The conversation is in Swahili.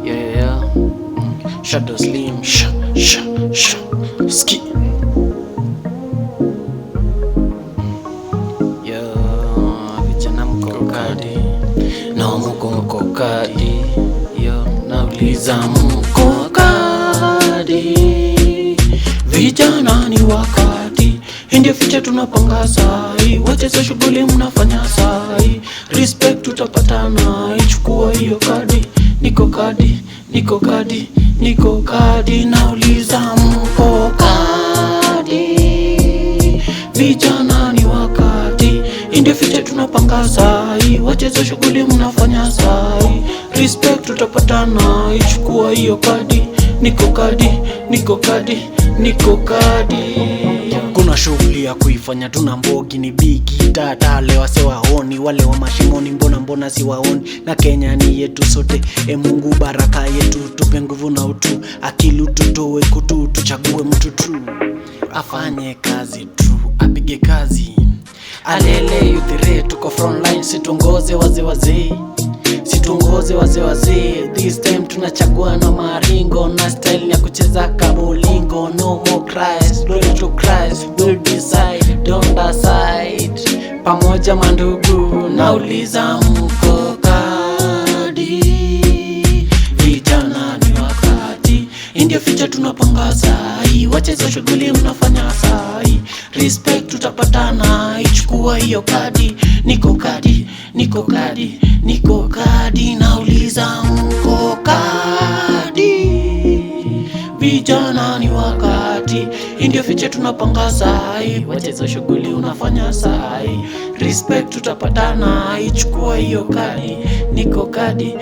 Yeah. Shadow Slim. Ski. Vijana mko kadi. No mko kadi. Nauliza mko kadi. Vijana ni wakati. Ndio ficha tunapanga sai. Wacha shughuli mnafanya sai. Respect tutapatana. Ichukua hiyo kadi. Niko kadi. Nauliza mko kadi. Vijana ni wakati. Ndio ficha tunapanga sai. Wacha shughuli mnafanya sai. Respect tutapatana. Ichukua hiyo kadi. Niko kadi. Kuna shughuli ya kuifanya, tuna mbogi ni bigi tata. Lewa sewaoni wale wa mashimoni, mbona siwaoni? Na Kenya ni yetu sote, Mungu baraka yetu. Tupe nguvu na utu, akili ututoe kutu. Tuchague mtu true, afanye kazi true, apige kazi. Alele youth, tuko front line, situngoze wazee. This time tunachagua na maringo, na style ya kucheza kabolingo. No more cries, don't to cries, don't decide, don't decide. Pamoja mandugu, nauliza mko kadi. Vijana ni wakati, ndio ficha tunapanga sai. Wacha shughuli mnafanya sai. Respect tutapatana, ichukua hiyo kadi. Niko kadi. Nauliza mko kadi. Vijana ni wakati, ndio ficha tunapanga sai. Wacha shughuli unafanya sai. Respect tutapatana, ichukua hiyo kadi. Niko kadi.